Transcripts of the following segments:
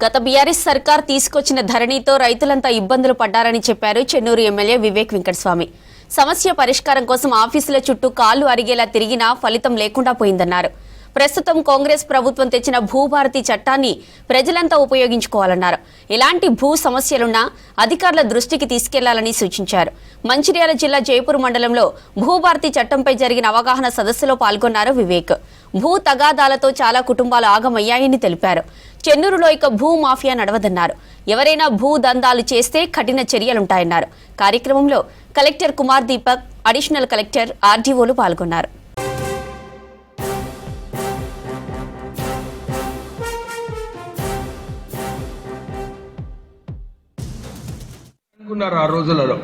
గత బీఆర్ఎస్ సర్కార్ తీసుకొచ్చిన ధరణితో రైతులంతా ఇబ్బందులు పడ్డారని చెప్పారు చెన్నూరు ఎమ్మెల్యే వివేక్ వెంకటస్వామి. సమస్య పరిష్కారం కోసం ఆఫీసుల చుట్టూ కాళ్లు అరిగేలా తిరిగినా ఫలితం లేకుండా పోయిందన్నారు. ప్రస్తుతం కాంగ్రెస్ ప్రభుత్వం తెచ్చిన భూభారతి చట్టాన్ని ప్రజలంతా ఉపయోగించుకోవాలన్నారు. ఎలాంటి భూ సమస్యలున్నా అధికారుల దృష్టికి తీసుకెళ్లాలని సూచించారు. మంచిర్యాల జిల్లా జైపూర్ మండలంలో భూభారతి చట్టంపై జరిగిన అవగాహన సదస్సులో పాల్గొన్నారు వివేక్. భూ తగాదాలతో చాలా కుటుంబాలు ఆగమయ్యాయని తెలిపారు. చెన్నూరులో ఇక భూ మాఫియా నడవదన్నారు. ఎవరైనా భూ దందాలు చేస్తే కఠిన చర్యలుంటాయన్నారు. కార్యక్రమంలో collector Kumar Deepak, additional collector, ఆర్డీఓలు పాల్గొన్నారు. ఆ రోజులలో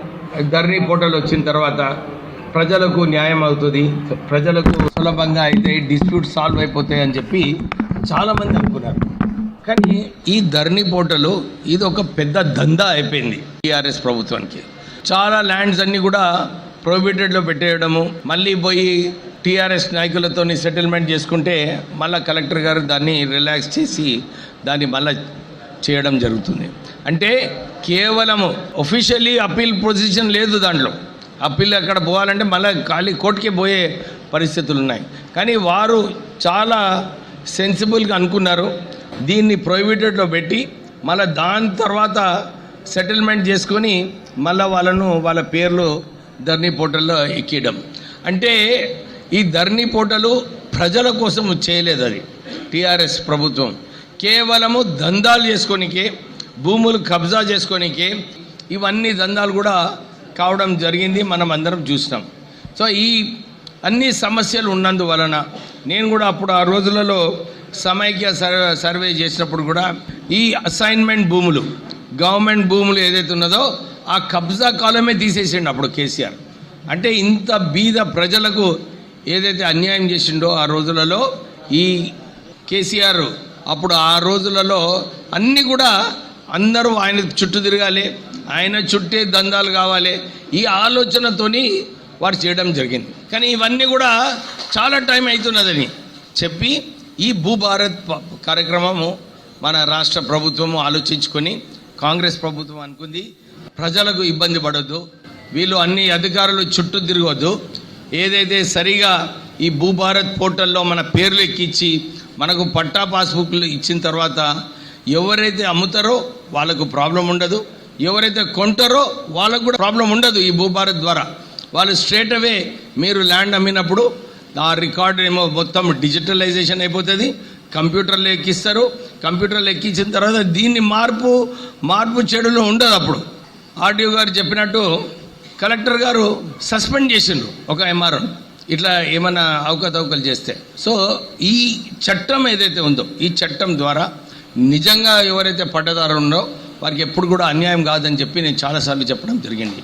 ధరణి పోర్టల్ వచ్చిన తర్వాత ప్రజలకు న్యాయం అవుతుంది, ప్రజలకు సులభంగా అయితే డిస్ప్యూట్ సాల్వ్ అయిపోతాయి అని చెప్పి చాలామంది అనుకున్నారు. కానీ ఈ ధరణి పోర్టల్ ఇది ఒక పెద్ద దందా అయిపోయింది టీఆర్ఎస్ ప్రభుత్వానికి. చాలా ల్యాండ్స్ అన్నీ కూడా ప్రొహిబిటెడ్లో పెట్టేయడము, మళ్ళీ పోయి టీఆర్ఎస్ నాయకులతో సెటిల్మెంట్ చేసుకుంటే మళ్ళీ కలెక్టర్ గారు దాన్ని రిలాక్స్ చేసి దాన్ని మళ్ళీ చేయడం జరుగుతుంది. అంటే కేవలము ఒఫిషియల్లీ అప్పీల్ పొజిషన్ లేదు, దాంట్లో అప్పీల్ అక్కడ పోవాలంటే మళ్ళీ ఖాళీ కోర్టుకే పోయే పరిస్థితులు ఉన్నాయి. కానీ వారు చాలా సెన్సిబుల్గా అనుకున్నారు, దీన్ని ప్రొహిబిటెడ్లో పెట్టి మళ్ళీ దాని తర్వాత సెటిల్మెంట్ చేసుకొని మళ్ళీ వాళ్ళ పేర్లు ధరణి పోర్టల్లో ఎక్కియడం. అంటే ఈ ధరణి పోర్టలు ప్రజల కోసం చేయలేదు, అది టీఆర్ఎస్ ప్రభుత్వం కేవలము దందాలు చేసుకోనికే, భూములు కబ్జా చేసుకోనికే ఇవన్నీ దందాలు కూడా కావడం జరిగింది, మనం అందరం చూసినాం. సో ఈ అన్ని సమస్యలు ఉన్నందువలన నేను కూడా అప్పుడు ఆ రోజులలో సమైక్య సర్వే చేసినప్పుడు కూడా ఈ అసైన్మెంట్ భూములు, గవర్నమెంట్ భూములు ఏదైతే ఉన్నదో ఆ కబ్జా కాలమే తీసేసిండు అప్పుడు కేసీఆర్. అంటే ఇంత బీద ప్రజలకు ఏదైతే అన్యాయం చేసిండో ఆ రోజులలో ఈ కేసీఆర్, అప్పుడు ఆ రోజులలో అన్నీ కూడా అందరూ ఆయన చుట్టూ తిరగాలి, ఆయన చుట్టే దందాలు కావాలి, ఈ ఆలోచనతోని వారు చేయడం జరిగింది. కానీ ఇవన్నీ కూడా చాలా టైం అవుతున్నదని చెప్పి ఈ భూభారత్ కార్యక్రమము మన రాష్ట్ర ప్రభుత్వము ఆలోచించుకొని, కాంగ్రెస్ ప్రభుత్వం అనుకుంది ప్రజలకు ఇబ్బంది పడొద్దు, వీళ్ళు అన్ని అధికారులు చుట్టూ తిరగొద్దు, ఏదైతే సరిగా ఈ భూభారత్ పోర్టల్లో మన పేర్లు ఎక్కించి మనకు పట్టా పాస్బుక్లు ఇచ్చిన తర్వాత ఎవరైతే అమ్ముతారో వాళ్ళకు ప్రాబ్లం ఉండదు, ఎవరైతే కొంటారో వాళ్ళకు కూడా ప్రాబ్లం ఉండదు. ఈ భూభారత్ ద్వారా వాళ్ళు స్ట్రేట్ అవే మీరు ల్యాండ్ అమ్మినప్పుడు ఆ రికార్డు ఏమో మొత్తం డిజిటలైజేషన్ అయిపోతుంది, కంప్యూటర్లో ఎక్కిస్తారు. కంప్యూటర్లో ఎక్కించిన తర్వాత దీన్ని మార్పు చెడులు ఉండదు. అప్పుడు ఆర్డీఓ గారు చెప్పినట్టు కలెక్టర్ గారు సస్పెండ్ చేసిండ్రు ఒక ఎంఆర్ఓ ఇట్లా ఏమైనా అవకతవకలు చేస్తే. సో ఈ చట్టం ఏదైతే ఉందో ఈ చట్టం ద్వారా నిజంగా ఎవరైతే పట్టదారులు ఉన్నారో వారికి ఎప్పుడు కూడా అన్యాయం కాదని చెప్పి నేను చాలాసార్లు చెప్పడం జరిగింది.